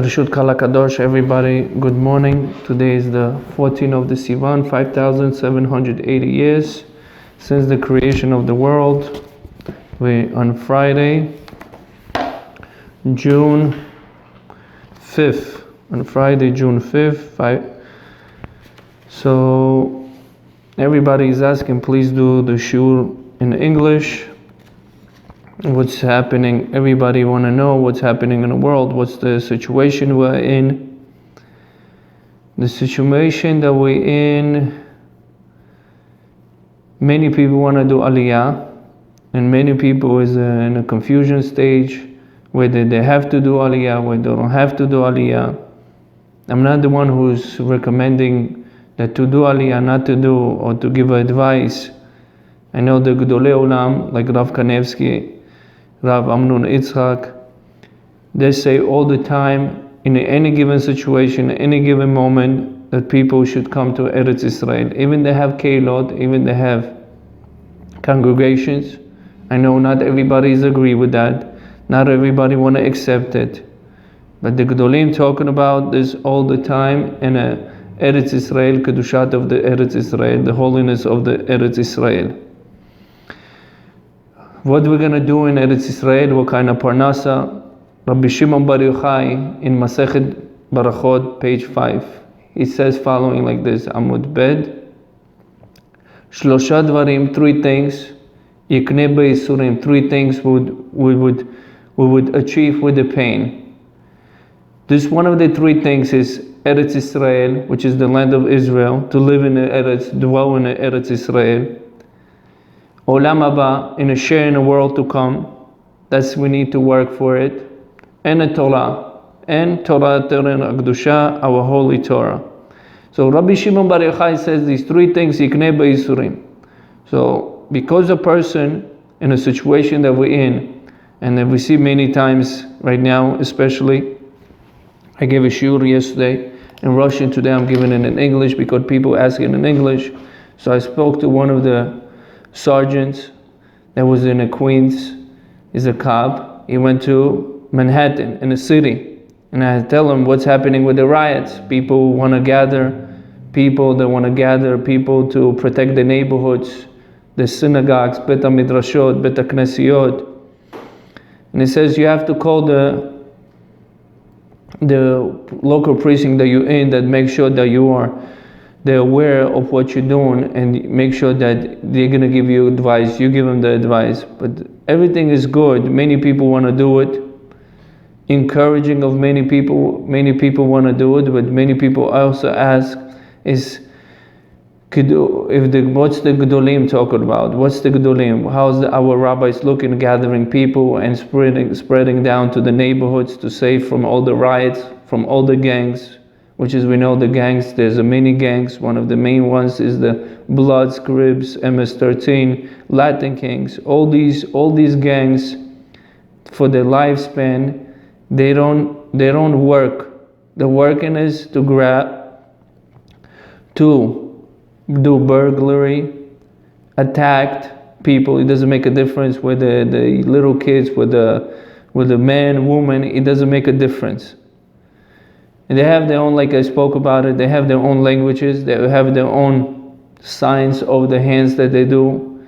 Bereshut Kala Kadosh, everybody, good morning. Today is the 14th of the Sivan, 5,780 years since the creation of the world. We're on Friday, June 5th. On Friday, June 5th. So everybody is asking, please do the Shiur in English. What's happening? Everybody want to know what's happening in the world. What's the situation we're in? The situation that we're in, many people want to do Aliyah, and many people is in a confusion stage, whether they have to do Aliyah, whether they don't have to do Aliyah. I'm not the one who's recommending that to do Aliyah, not to do, or to give advice. I know the Gedolei Olam, like Rav Kanevsky, Rav Amnon Yitzchak, they say all the time, in any given situation, any given moment, that people should come to Eretz Israel. Even they have keilot, even they have congregations. I know not everybody is agree with that. Not everybody want to accept it. But the Gedolim talking about this all the time, in Eretz Israel, Kedushat of the Eretz Israel, the holiness of the Eretz Israel. What we're going to do in Eretz Israel, what kind of parnasa? Rabbi Shimon Bar Yochai in Masechet Barachot, page 5, he says following like this: Amud Bed, Shlosha Dvarim, three things, Yikne Be'isurim, three things we would achieve with the pain. This one of the three things is Eretz Israel, which is the land of Israel, to live in the Eretz, dwell in the Eretz Israel. Olam Haba, in a share in the world to come, that's we need to work for it. And a Torah, and Torah Akdusha, our holy Torah. So Rabbi Shimon Bar Yochai says these three things, Yikne Be'isurim. So because a person in a situation that we're in, and that we see many times right now, especially, I gave a shiur yesterday in Russian, today I'm giving it in English because people ask it in English. So I spoke to one of the sergeants that was in a Queens, is a cop. He went to Manhattan in the city, and I tell him what's happening with the riots. People want to gather, people to protect the neighborhoods, the synagogues, Bet HaMidrashot, Bet HaKnesiyot. And he says you have to call the local precinct that you're in, that make sure that they're aware of what you're doing, and make sure that they're going to give you advice, you give them the advice. But everything is good. Many people want to do it. Encouraging of many people want to do it, but many people also ask is, what's the Gedolim talking about? What's the Gedolim? How's our rabbis looking, gathering people and spreading down to the neighborhoods to save from all the riots, from all the gangs, which is, we know the gangs, there's many gangs. One of the main ones is the Bloods, Crips, MS-13, Latin Kings. All these gangs, for their lifespan, they don't work. The working is to do burglary, attack people. It doesn't make a difference with the little kids, with the man, woman. It doesn't make a difference. And they have their own, like I spoke about it, they have their own languages, they have their own signs of the hands that they do.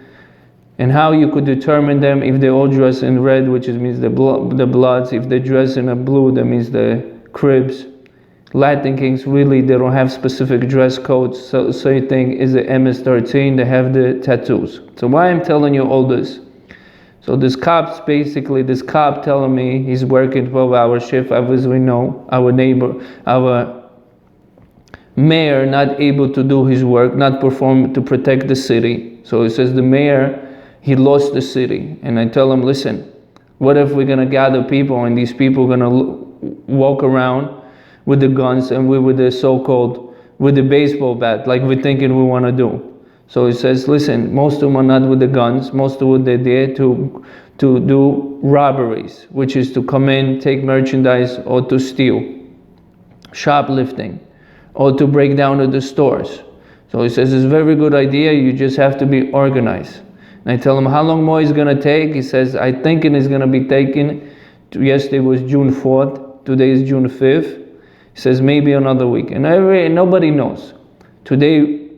And how you could determine them, if they all dress in red, which means the Bloods, if they dress in a blue, that means the Crips. Latin Kings, really, they don't have specific dress codes. So same thing is the MS-13, they have the tattoos. So why I'm telling you all this? So this cop telling me he's working 12-hour shift. As we know, our mayor not able to do his work, not perform to protect the city. So he says the mayor, he lost the city. And I tell him, listen, what if we're going to gather people and these people are going to walk around with the guns and we with the baseball bat, like we're thinking we want to do. So he says, listen, most of them are not with the guns, most of them they're there to do robberies, which is to come in, take merchandise, or to steal, shoplifting, or to break down the stores. So he says, it's a very good idea, you just have to be organized. And I tell him, how long more is going to take? He says, I think it is going to be taken, yesterday was June 4th, Today is June 5th. He says maybe another week. And nobody knows. Today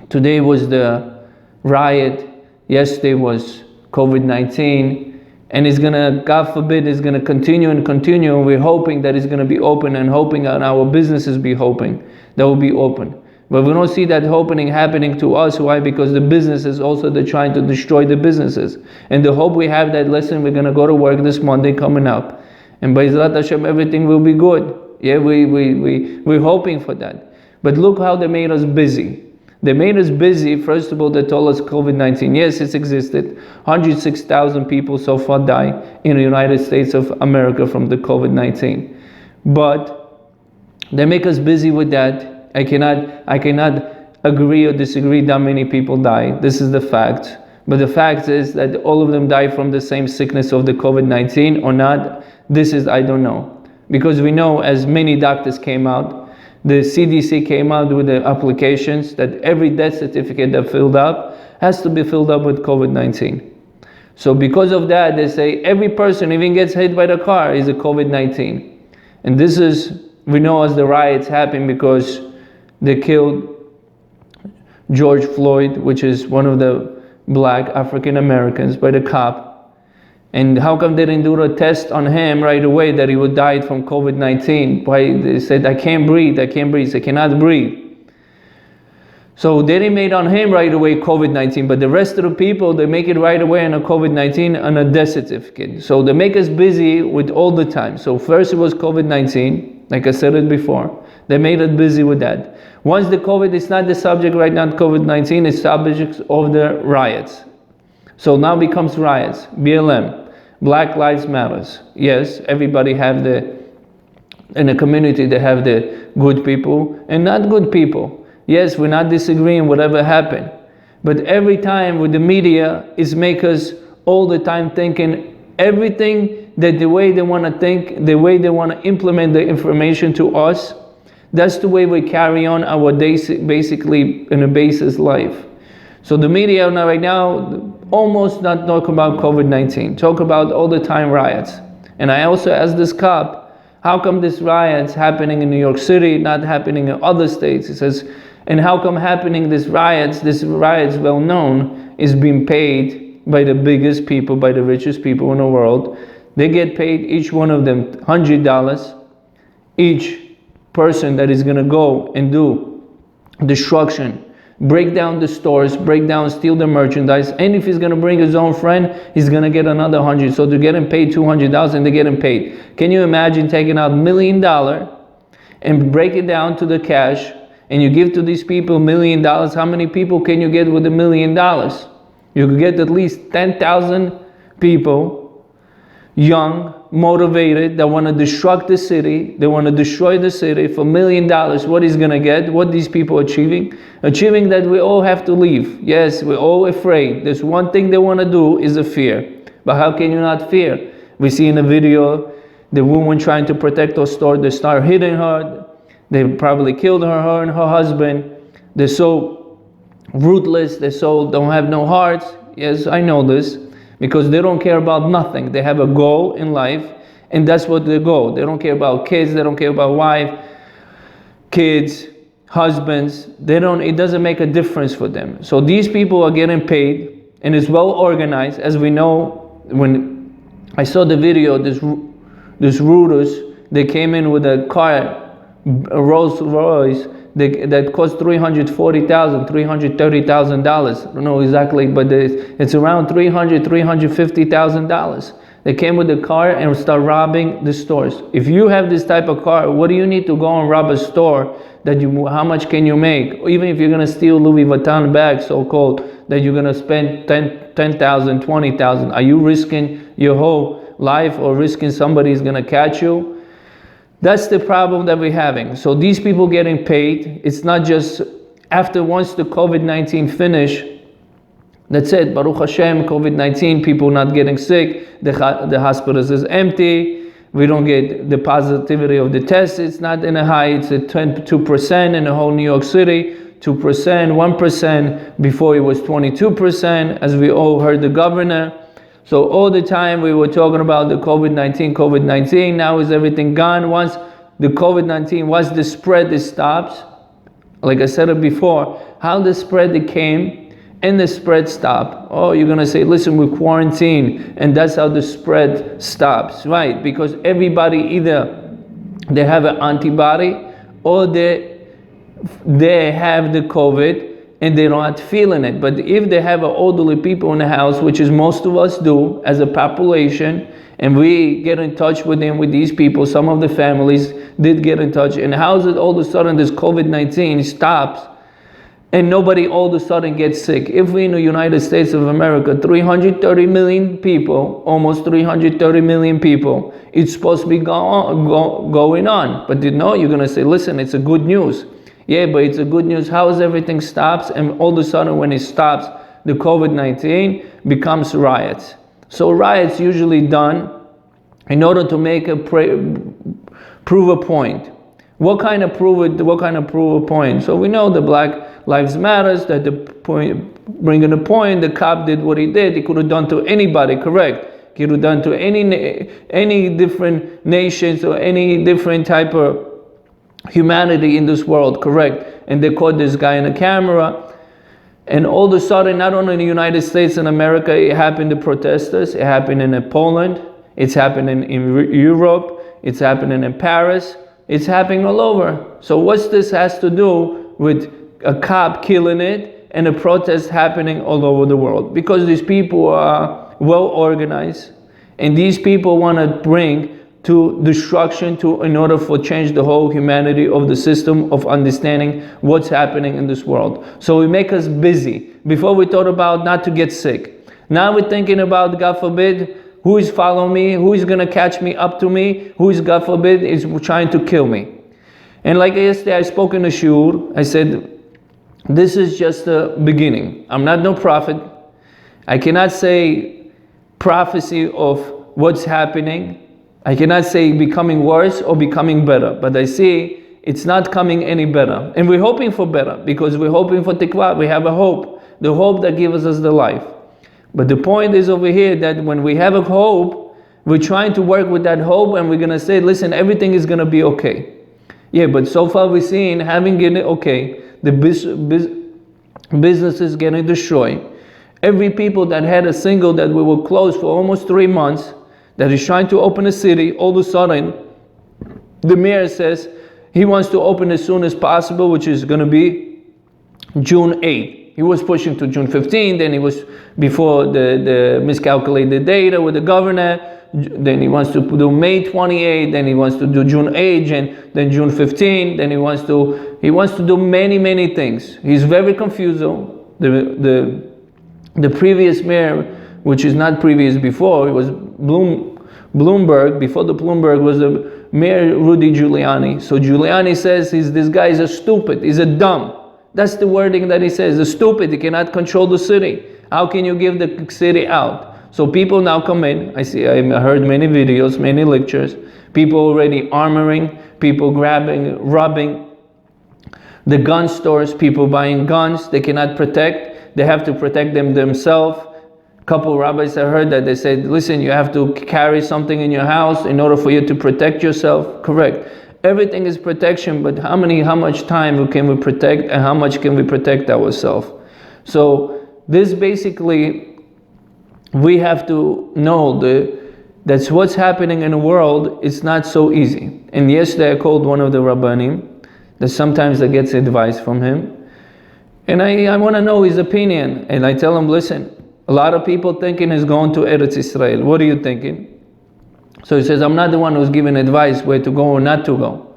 was the riot. Yesterday was COVID-19. And it's gonna, God forbid, it's gonna continue and continue. And we're hoping that it's gonna be open, and hoping, and our businesses be hoping that will be open. But we don't see that opening happening to us. Why? Because the businesses also, they're trying to destroy the businesses. And the hope we have that, listen, we're going to go to work this Monday coming up, and by Zrat Hashem, everything will be good. Yeah, we're hoping for that. But look how they made us busy. They made us busy. First of all, they told us COVID-19. Yes, it's existed. 106,000 people so far die in the United States of America from the COVID-19. But they make us busy with that. I cannot agree or disagree that many people die. This is the fact. But the fact is that all of them die from the same sickness of the COVID-19 or not. This is, I don't know. Because we know, as many doctors came out, the CDC came out with the applications that every death certificate that filled up has to be filled up with COVID-19. So because of that, they say every person, even gets hit by the car, is a COVID-19. And this is, we know, as the riots happen because they killed George Floyd, which is one of the black African Americans, by the cop. And how come they didn't do a test on him right away that he would die from COVID-19? Why? They said, I can't breathe. He said, cannot breathe. So they didn't make on him right away COVID-19, but the rest of the people, they make it right away on a COVID-19 and a death certificate. So they make us busy with all the time. So first it was COVID-19, like I said it before. They made us busy with that. Once the COVID is not the subject right now, COVID-19 is subject of the riots. So now becomes riots, BLM, Black Lives Matters. Yes, everybody have in a community they have the good people and not good people. Yes, we're not disagreeing whatever happened. But every time with the media is make us all the time thinking everything that the way they want to think, the way they want to implement the information to us, that's the way we carry on our basically in a basis life. So the media now right now almost not talk about COVID-19, talk about all the time riots. And I also asked this cop, how come this riots happening in New York City, not happening in other states? He says, and how come happening this riots well known, is being paid by the biggest people, by the richest people in the world. They get paid, each one of them, $100, each person that is going to go and do destruction, break down the stores, break down, steal the merchandise, and if he's going to bring his own friend, he's going to get another 100. So they're getting paid $200 and they're getting paid. Can you imagine taking out $1 million and break it down to the cash, and you give to these people $1 million? How many people can you get with $1 million? You could get at least 10,000 people, young, motivated, that want to destruct the city. They want to destroy the city for $1 million. What he's going to get? What these people achieving? Achieving that we all have to leave. Yes, we're all afraid. There's one thing they want to do is a fear. But how can you not fear? We see in the video the woman trying to protect her store. They start hitting her. They probably killed her and her husband. They're so ruthless. They so don't have no hearts. Yes, I know this. Because they don't care about nothing. They have a goal in life, and that's what their goal. They don't care about kids. They don't care about wife, kids, husbands. It doesn't make a difference for them. So these people are getting paid, and it's well organized. As we know, when I saw the video, this rooters, they came in with a car, a Rolls Royce, that cost $340,000, $330,000. I don't know exactly, but it's around $350,000. They came with the car and start robbing the stores. If you have this type of car, what do you need to go and rob a store? How much can you make? Even if you're going to steal Louis Vuitton bags, so-called, that you're going to spend $10,000, $20,000. Are you risking your whole life, or risking somebody's going to catch you? That's the problem that we're having. So these people getting paid, it's not just once the COVID-19 finish, that's it. Baruch Hashem, COVID-19, people not getting sick, the hospitals is empty, we don't get the positivity of the test, it's not in a high, it's at 2% in the whole New York City, 2%, 1%, before it was 22%, as we all heard the governor. So all the time we were talking about the COVID-19, now is everything gone? Once the COVID-19, once the spread stops, like I said it before, how the spread came and the spread stopped. Oh, you're gonna say, listen, we quarantine, and that's how the spread stops, right? Because everybody either they have an antibody or they have the COVID and they're not feeling it. But if they have elderly people in the house, which is most of us do as a population, and we get in touch with them, with these people, some of the families did get in touch, and how is it all of a sudden this COVID-19 stops and nobody all of a sudden gets sick? If we in the United States of America, 330 million people, almost 330 million people, it's supposed to be going on. But you're going to say, listen, it's a good news. Yeah, but it's a good news. How is everything stops? And all of a sudden when it stops, the COVID-19 becomes riots. So riots usually done in order to make prove a point. What kind of prove a point? So we know the Black Lives Matters, that the point, bringing a point, the cop did what he did. He could have done to anybody, correct? He could have done to any different nations or any different type of humanity in this world, correct? And they caught this guy in a camera. And all of a sudden, not only in the United States and America, it happened to protesters, it happened in Poland, it's happening in Europe, it's happening in Paris, it's happening all over. So what's this has to do with a cop killing it and a protest happening all over the world? Because these people are well organized, and these people want to bring to destruction in order for change the whole humanity of the system of understanding what's happening in this world. So we make us busy. Before we thought about not to get sick. Now we're thinking about, God forbid, who is following me, who is going to catch me up to me, who is, God forbid, is trying to kill me. And like yesterday I spoke in a shiur, I said, this is just the beginning. I'm not no prophet. I cannot say prophecy of what's happening. I cannot say becoming worse or becoming better, but I see it's not coming any better. And we're hoping for better, because we're hoping for tikvah. We have a hope, the hope that gives us the life. But the point is over here that when we have a hope, we're trying to work with that hope, and we're going to say, listen, everything is going to be okay. Yeah, but so far we're seeing having it okay, the businesses getting destroyed. Every people that had a single that we were closed for almost 3 months, that is trying to open a city, all of a sudden, the mayor says he wants to open as soon as possible, which is going to be June 8th. He was pushing to June 15th, then he was before the miscalculated data with the governor, then he wants to do May 28th, then he wants to do June 8th, and then June 15th, then he wants to do many things. He's very confused though. The previous mayor, which is not previous before, it was Bloomberg. Before the Bloomberg was the Mayor Rudy Giuliani. So Giuliani says this guy is a stupid, he's a dumb. That's the wording that he says, a stupid, he cannot control the city. How can you give the city out? So people now come in, I heard many videos, many lectures, people already armoring, people robbing the gun stores, people buying guns, they cannot protect, they have to protect themselves. Couple rabbis I heard that they said, listen, you have to carry something in your house in order for you to protect yourself. Correct. Everything is protection, but how much time can we protect, and how much can we protect ourselves? So this basically, we have to know that's what's happening in the world. It's not so easy. And yesterday I called one of the rabbanim, that sometimes I get advice from him, and I want to know his opinion. And I tell him, listen, a lot of people thinking he's going to Eretz Israel. What are you thinking? So he says, I'm not the one who's giving advice where to go or not to go.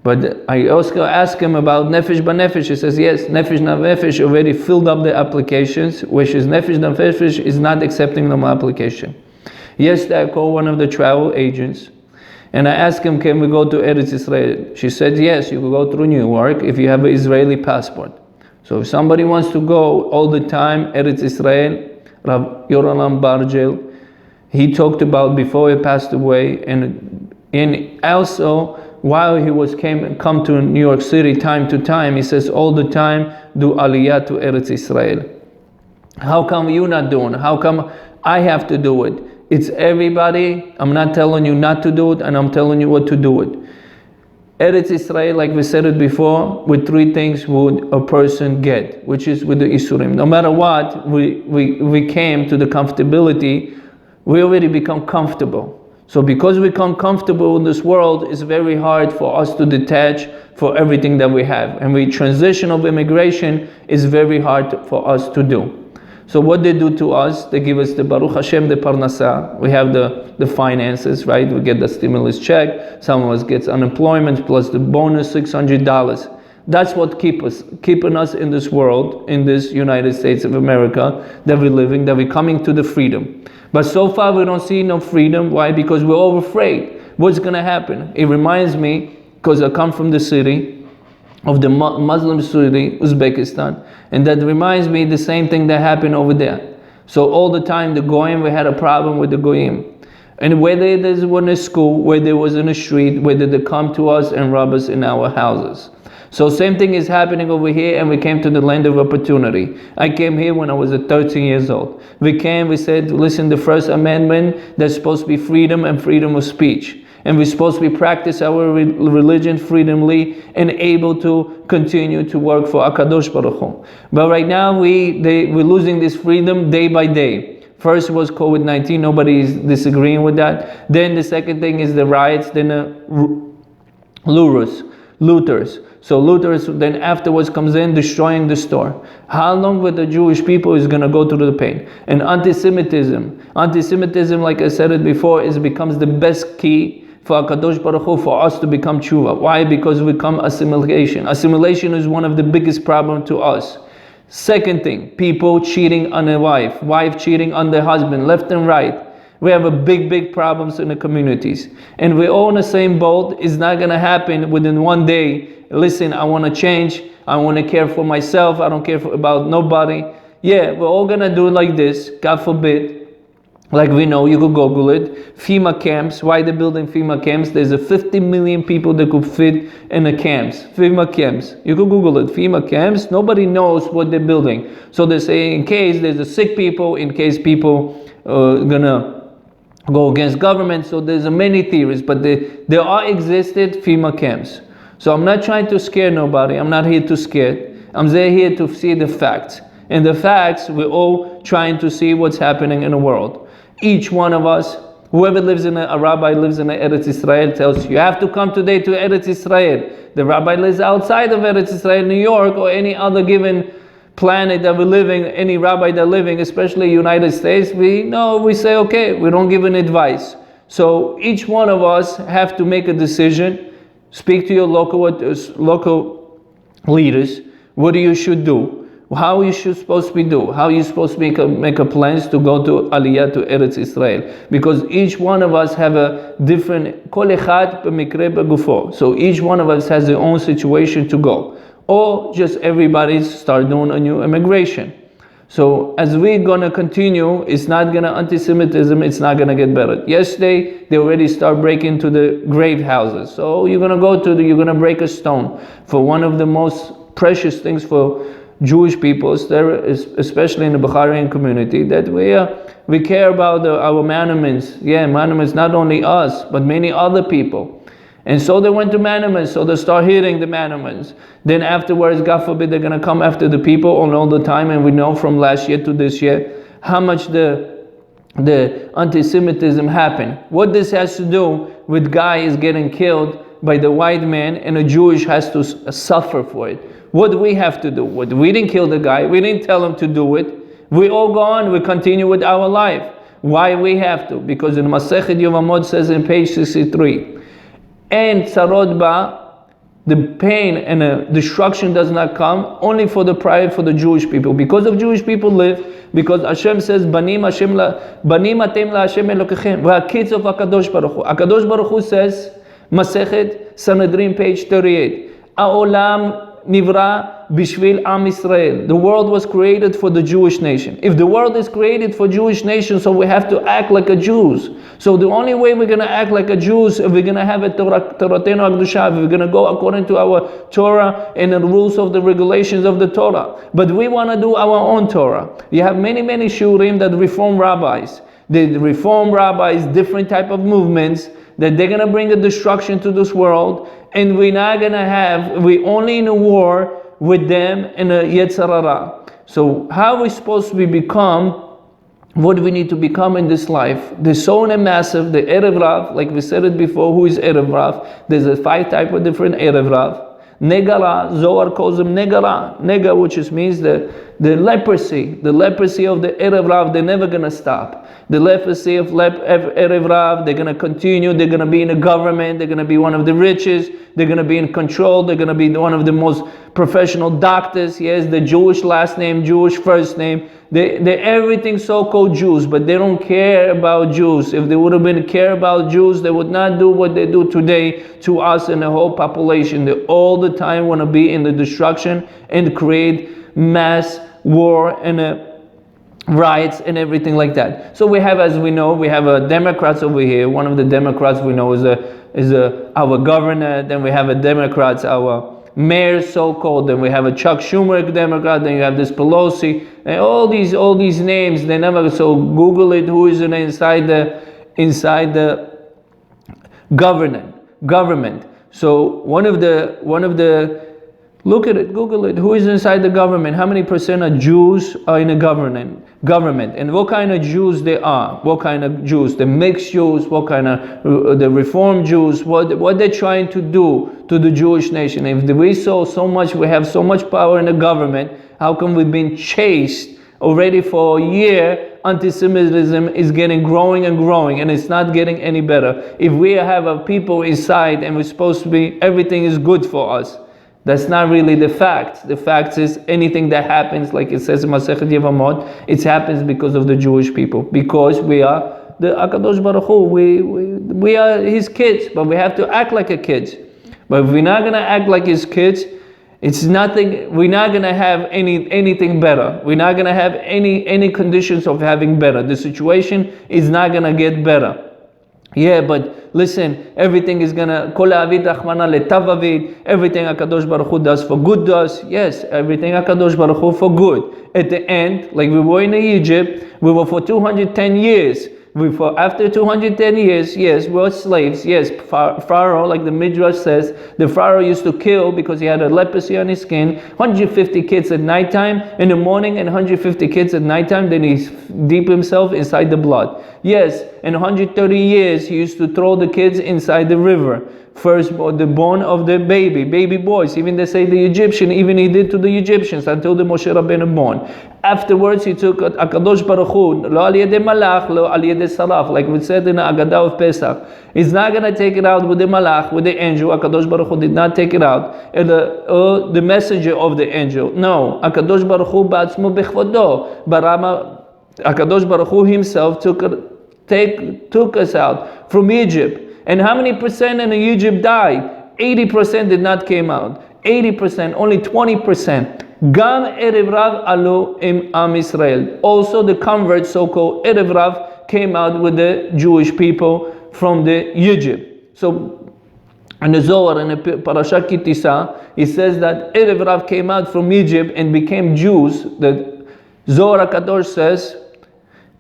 But I also ask him about Nefesh B'Nefesh. He says, yes, Nefesh B'Nefesh already filled up the applications, which is Nefesh B'Nefesh is not accepting the application. Yesterday I called one of the travel agents, and I asked him, can we go to Eretz Israel? She said, yes, you can go through New York if you have an Israeli passport. So if somebody wants to go all the time, Eretz Israel, Rav Yoram Bargel, he talked about before he passed away, and also while he was come to New York City time to time, he says all the time, do Aliyah to Eretz Israel. How come you not doing? How come I have to do it. It's everybody. I'm not telling you not to do it, and I'm telling you what to do it. Eretz Israel, like we said it before, with three things would a person get, which is with the Isurim. No matter what, we came to the comfortability, we already become comfortable. So because we become comfortable in this world, it's very hard for us to detach for everything that we have. And the transition of immigration is very hard for us to do. So what they do to us, they give us the Baruch Hashem, the Parnasah. We have the finances, right? We get the stimulus check. Some of us gets unemployment plus the bonus $600. That's what keeping us in this world, in this United States of America that we're living, that we're coming to the freedom. But so far we don't see no freedom. Why? Because we're all afraid. What's going to happen? It reminds me, because I come from the city, of the Muslim city, Uzbekistan, and that reminds me the same thing that happened over there. So all the time the Goyim, we had a problem with the Goyim. And whether there was in a school, whether it was in a street, whether they come to us and rob us in our houses. So same thing is happening over here, and we came to the land of opportunity. I came here when I was 13 years old. We came, we said, listen, the First Amendment, there's supposed to be freedom and freedom of speech. And we're supposed to be practice our religion freedomly and able to continue to work for HaKadosh Baruch Hu. But right now we're losing this freedom day by day. First was COVID-19, nobody is disagreeing with that. Then the second thing is the riots, then looters. So looters then afterwards comes in destroying the store. How long with the Jewish people is going to go through the pain? And anti-Semitism, like I said it before, becomes the best key for HaKadosh Baruch Hu, for us to become tshuva. Why? Because we become assimilation. Assimilation is one of the biggest problems to us. Second thing, people cheating on their wife cheating on their husband, left and right. We have a big problems in the communities. And we're all in the same boat. It's not going to happen within one day. Listen, I want to change. I want to care for myself. I don't care about nobody. Yeah, we're all going to do it like this. God forbid. Like we know, you could Google it. FEMA camps. Why they're building FEMA camps? There's 50 million people that could fit in the camps. FEMA camps. You could Google it. FEMA camps. Nobody knows what they're building. So they say in case there's a sick people, in case people gonna go against government. So there's many theories, but there are existed FEMA camps. So I'm not trying to scare nobody. I'm not here to scare. I'm here to see the facts. And the facts, we're all trying to see what's happening in the world. Each one of us, whoever lives in a rabbi lives in Eretz Israel, tells you have to come today to Eretz Israel. The rabbi lives outside of Eretz Israel, New York, or any other given planet that we're living, any rabbi that living, especially United States, we say, okay, we don't give an advice. So each one of us have to make a decision, speak to your local leaders, what you should do. How you should supposed to do, how you supposed to make a plans to go to Aliyah to Eretz Israel, because each one of us have a different kol echad b'mikre b'gufo. So each one of us has their own situation to go, or just everybody start doing a new immigration. So as we're gonna continue, it's not gonna anti-Semitism, it's not gonna get better. Yesterday they already start breaking into the grave houses. So you're gonna break a stone for one of the most precious things for Jewish people, especially in the Bahrain community, that we care about our monuments. Yeah, monuments, not only us, but many other people. And so they went to monuments, so they start hitting the monuments. Then afterwards, God forbid, they're going to come after the people all the time, and we know from last year to this year how much the anti-Semitism happened. What this has to do with guy is getting killed by the white man, and a Jewish has to suffer for it. What do we have to do? We didn't kill the guy. We didn't tell him to do it. We all go on. We continue with our life. Why we have to? Because in Masechet Yevamot says in page 63, and tzarot ba, the pain and the destruction does not come only for the Jewish people. Because of Jewish people live, because Hashem says, Banim atem la Hashem Elokechem, v'hakids of HaKadosh Baruch Hu. HaKadosh Baruch Hu says, Masechet Sanhedrin, page 38, Ha'olam nivra bishvil Am Israel. The world was created for the Jewish nation. If the world is created for Jewish nation, so we have to act like a Jews. So the only way we're going to act like a Jews, if we're going to have a Toratenu Akdusha, if we're going to go according to our Torah and the rules of the regulations of the Torah. But we want to do our own Torah. You have many shiurim that reform rabbis. The reform rabbis, different type of movements, that they're going to bring a destruction to this world, and we're only in a war with them and a Yetzer Hara. So how are we supposed to become what do we need to become in this life? There's so massive, the Erev Rav, like we said it before, who is Erev Rav? There's a 5 type of different Erev Rav. Negara, Zohar calls them Negara. Nega, which means the leprosy of the Erev Rav, they're never going to stop. The leprosy of Erev Rav, they're going to continue, they're going to be in the government, they're going to be one of the richest, they're going to be in control, they're going to be one of the most professional doctors. He has the Jewish last name, Jewish first name. They're everything so-called Jews, but they don't care about Jews. If they would have been care about Jews, they would not do what they do today to us and the whole population. They all the time want to be in the destruction and create mass war and riots and everything like that. So we have, as we know, we have Democrats over here. One of the Democrats we know is our governor. Then we have a Democrats, our mayor, so-called. Then we have a Chuck Schumer Democrat. Then you have this Pelosi, and all these names. They never. So Google it. Who is inside the government? So one of the look at it, Google it. Who is inside the government? How many percent of Jews are in the government? And what kind of Jews they are? What kind of Jews? The mixed Jews? What kind of the Reformed Jews? What they're trying to do to the Jewish nation? If we saw so much, we have so much power in the government, how come we've been chased already for a year? Antisemitism is growing and it's not getting any better. If we have a people inside and we're supposed to be, everything is good for us. That's not really the fact. The fact is anything that happens, like it says in Masechet Yevamot, it happens because of the Jewish people. Because we are the Akadosh Baruch Hu. We are His kids, but we have to act like a kids. But if we're not going to act like His kids, it's nothing. We're not going to have anything better. We're not going to have any conditions of having better. The situation is not going to get better. Yeah, but listen, everything is gonna kol avid rachmana letavavid. Everything Hakadosh Baruch Hu does for good does. Yes, everything Hakadosh Baruch Hu for good. At the end, like we were in Egypt, we were for 210 years. After 210 years, yes, we were slaves. Yes, Pharaoh, like the Midrash says, the Pharaoh used to kill because he had a leprosy on his skin. 150 kids at nighttime, in the morning, and 150 kids at nighttime. Then he deep himself inside the blood. Yes, in 130 years, he used to throw the kids inside the river. First, the born of the baby boys. Even they say the Egyptian, even he did to the Egyptians until the Moshe Rabbeinu born. Afterwards, he took Akadosh Baruch Hu, lo al yedei malach, lo al yedei saraf, like we said in the Agadah of Pesach. He's not going to take it out with the malach, with the angel. Akadosh Baruch Hu did not take it out. The messenger of the angel. No, Akadosh Baruch Hu ba'atzmo bechvodo. Barama, Akadosh Baruch Hu himself took us out from Egypt. And how many percent in Egypt died? 80% did not came out. 80%, only 20%. Gam Erev Rav alu im Am Israel. Also the converts, so-called Erev Rav, came out with the Jewish people from the Egypt. So in the Zohar, in the Parashat Kitisa, it says that Erev Rav came out from Egypt and became Jews. The Zohar HaKadosh says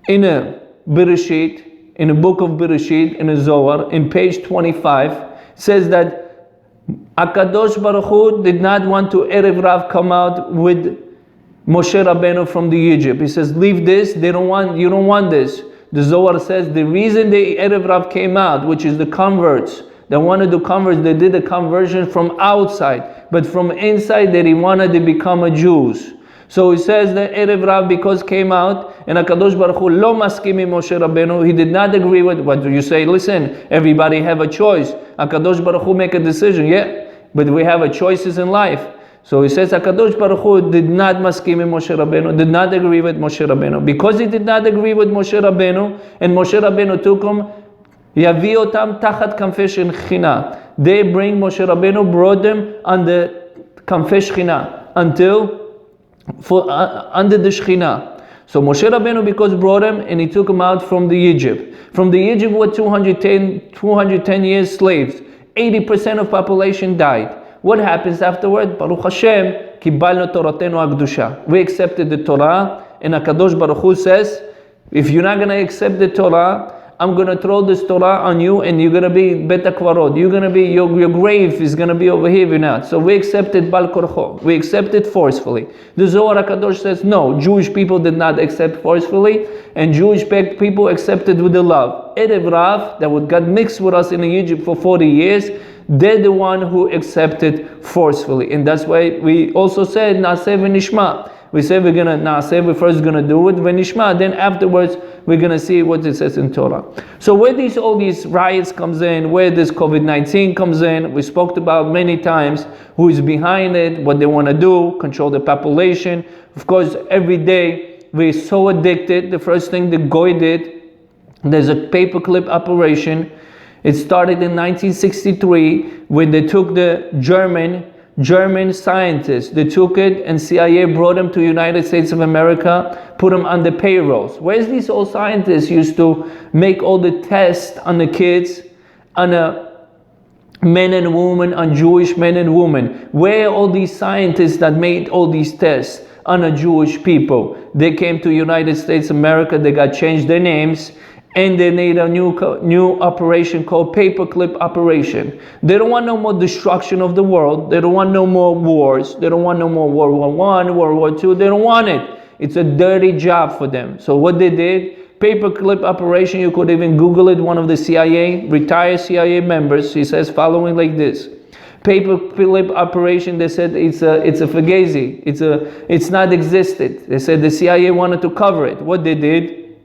in a Bereshit, in the book of Bereshit, in the Zohar, in page 25, says that Akadosh Baruch Hu did not want to Erev Rav come out with Moshe Rabbeinu from the Egypt. He says, leave this, you don't want this. The Zohar says the reason the Erev Rav came out, which is the converts, they wanted to convert, they did a conversion from outside, but from inside they wanted to become a Jews. So he says that Erev Rav because came out and HaKadosh Baruch Hu lo maskimi Moshe Rabbeinu, he did not agree with what do you say? Listen, everybody have a choice. HaKadosh Baruch Hu make a decision, yeah, but we have a choices in life. So he says HaKadosh Baruch Hu did not maskimi Moshe Rabbeinu, did not agree with Moshe Rabbeinu. Because he did not agree with Moshe Rabbeinu, and Moshe Rabbeinu took him, yavi otam tachat kamfei shechina. They bring Moshe Rabbeinu, brought them on the kamfei shechina. until under the Shekhinah. So Moshe Rabbeinu, because brought him and he took him out from the Egypt. From the Egypt were 210 years slaves. 80% of population died. What happens afterward? Baruch Hashem, kibalnu toratenu hakdusha. We accepted the Torah, and HaKadosh Baruch Hu says, if you're not going to accept the Torah, I'm going to throw this Torah on you, and you're going to be bet hakvarot. You're going to be, your grave is going to be over here if you're not. So we accepted Bal Korcho. We accepted forcefully. The Zohar HaKadosh says, no, Jewish people did not accept forcefully, and Jewish people accepted with the love. Erev Rav, that got mixed with us in Egypt for 40 years, they're the one who accepted forcefully. And that's why we also said, Naaseh v'nishma. We say we're going to Naaseh, we're first going to do it, v'nishma, then afterwards we're going to see what it says in Torah. So where all these riots comes in, where this COVID-19 comes in, we spoke about many times who is behind it, what they want to do, control the population. Of course, every day we're so addicted. The first thing the Goy did, there's a paperclip operation. It started in 1963 when they took the German scientists. They took it and CIA brought them to United States of America, put them on the payrolls. Where's these old scientists used to make all the tests on the kids, on men and women, on Jewish men and women? Where are all these scientists that made all these tests on the Jewish people? They came to United States of America, they got changed their names, and they made a new operation called paperclip operation. They don't want no more destruction of the world. They don't want no more wars. They don't want no more World War I, World War II. They don't want it. It's a dirty job for them. So what they did, paperclip operation, you could even Google it, one of the retired CIA members, he says following like this. Paperclip operation, they said it's a fugazi. It's not existed. They said the CIA wanted to cover it. What they did,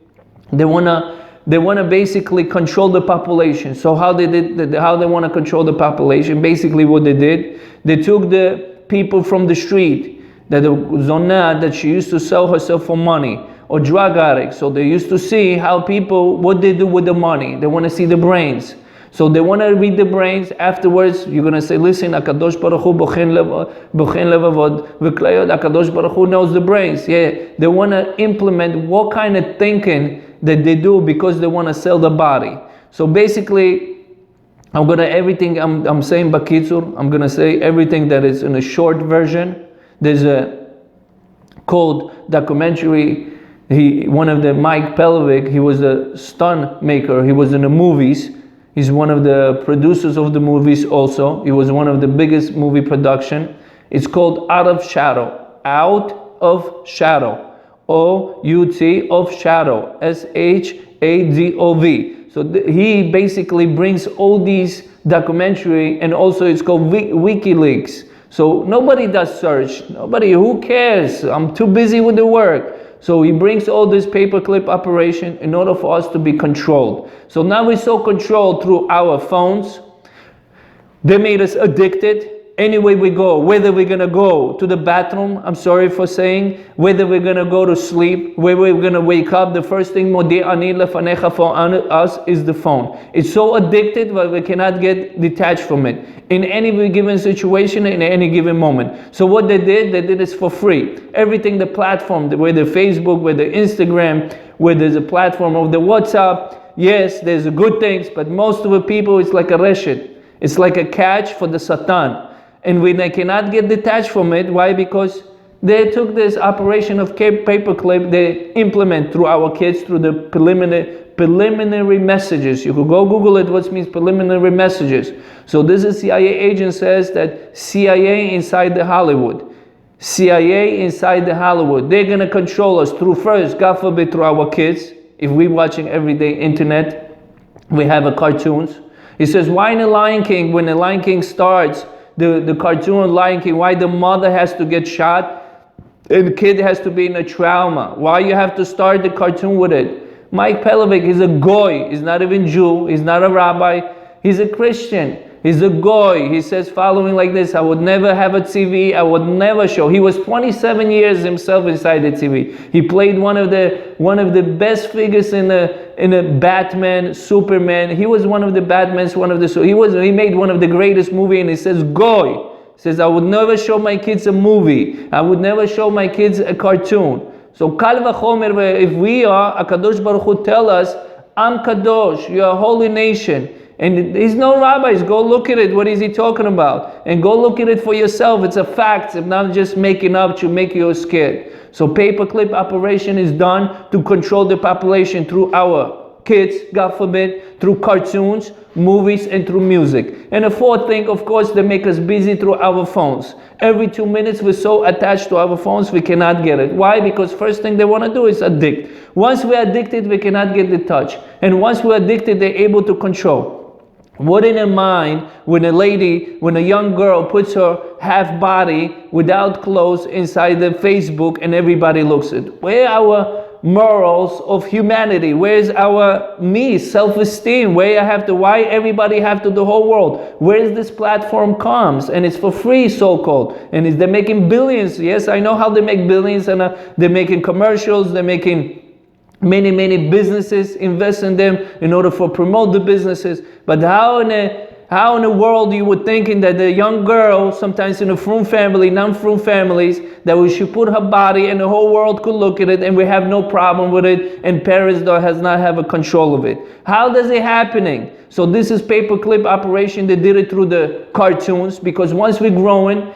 they want to basically control the population. So how they want to control the population? Basically what they did, they took the people from the street, that the Zonah, that she used to sell herself for money, or drug addicts. So they used to see how people, what they do with the money. They want to see the brains. So they want to read the brains. Afterwards, you're going to say, listen, HaKadosh Baruch Hu bochen levavod v'klayot. HaKadosh Baruch Hu knows the brains. Yeah, they want to implement what kind of thinking that they do because they want to sell the body. So basically, I'm saying Bakitzur, I'm going to say everything that is in a short version. There's a called documentary, Mike Pelovic, he was a stunt maker, he was in the movies. He's one of the producers of the movies also. He was one of the biggest movie production. It's called Out of Shadow. Out of Shadow. O-U-T of Shadow. S-H-A-D-O-V. So he basically brings all these documentary, and also it's called WikiLeaks. So nobody does search. Who cares? I'm too busy with the work. So he brings all this paperclip operation in order for us to be controlled. So now we're so controlled through our phones. They made us addicted. Anyway we go, whether we're going to go to the bathroom, I'm sorry for saying, whether we're going to go to sleep, whether we're going to wake up, the first thing modi'ani lefanecha for us is the phone. It's so addicted that we cannot get detached from it in any given situation, in any given moment. So what they did this for free. Everything, the platform, whether Facebook, whether Instagram, where there's a platform of the WhatsApp, yes, there's good things, but most of the people, it's like a reshet. It's like a catch for the Satan. And when they cannot get detached from it, why? Because they took this operation of paperclip, they implement through our kids, through the preliminary messages. You could go Google it, what means preliminary messages. So this is CIA agent says that CIA inside the Hollywood. CIA inside the Hollywood. They're going to control us through first, God forbid, through our kids. If we're watching everyday internet, we have cartoons. He says, why in the Lion King, when the Lion King starts, the cartoon Lion King, why the mother has to get shot and the kid has to be in a trauma? Why you have to start the cartoon with it? Mike Pelovic is a goy. He's not even Jew. He's not a rabbi. He's a Christian. He's a goy. He says following like this, I would never have a TV. I would never show. He was 27 years himself inside the TV. He played one of the best figures in a Batman, Superman. He was one of the Batmans, he made one of the greatest movie, and he says goy. He says, I would never show my kids a movie. I would never show my kids a cartoon. So Kal v'chomer, if we are, HaKadosh Baruch Hu tell us, Am Kadosh, you're a holy nation. And there's no rabbis. Go look at it. What is he talking about? And go look at it for yourself. It's a fact. It's not just making up to make you scared. So paperclip operation is done to control the population through our kids, God forbid, through cartoons, movies, and through music. And the fourth thing, of course, they make us busy through our phones. Every 2 minutes we're so attached to our phones we cannot get it. Why? Because first thing they want to do is addict. Once we're addicted, we cannot get the touch. And once we're addicted, they're able to control. What in her mind when a young girl puts her half body without clothes inside the Facebook and everybody looks at it? Where are our morals of humanity? Where's our self-esteem? Why everybody have to, the whole world? Where's this platform comes? And it's for free, so-called. And they're making billions. Yes, I know how they make billions, and they're making commercials, they're making many businesses invest in them in order for promote the businesses. But how in the world you would thinking that the young girl, sometimes in a frum family, non-frum families, that we should put her body and the whole world could look at it and we have no problem with it, and parents does not have a control of it? How does it happening? So this is paperclip operation. They did it through the cartoons, because once we're growing,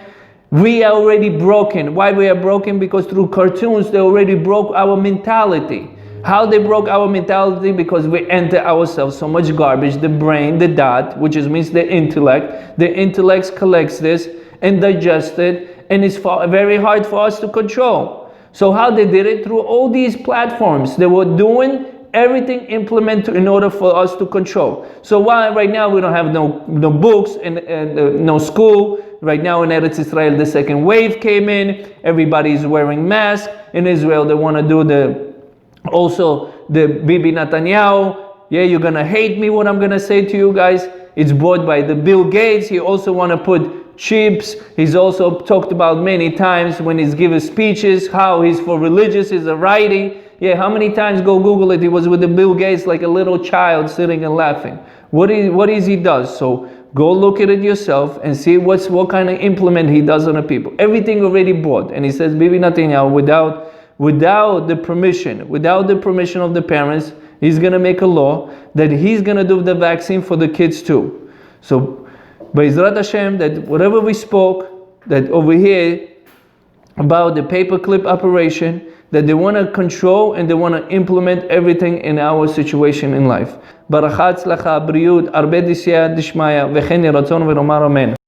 we are already broken. Why we are broken? Because through cartoons they already broke our mentality. How they broke our mentality? Because we enter ourselves so much garbage, the brain, the dot, which means the intellect collects this and digests it, and it's very hard for us to control. So how they did it? Through all these platforms. They were doing everything implemented in order for us to control. So why right now we don't have no books and no school? Right now in Eretz Israel the second wave came in, everybody is wearing masks. In Israel they want to do the Bibi Netanyahu. Yeah, you're gonna hate me what I'm gonna say to you guys. It's brought by the Bill Gates. He also want to put chips. He's also talked about many times when he's giving speeches how he's for religious, he's a righty. Yeah, how many times, go Google it, he was with the Bill Gates like a little child sitting and laughing. What is he does? So go look at it yourself and see what kind of implement he does on the people. Everything already bought. And he says, Bibi Netanyahu, without the permission of the parents, he's going to make a law that he's going to do the vaccine for the kids too. So, Be'ezrat Hashem, that whatever we spoke, that over here, about the paperclip operation, that they want to control and they want to implement everything in our situation in life. Barachat, tzlacha, briut, arbe disya, dishmaya, v'chen yiratzon v'nomar amen.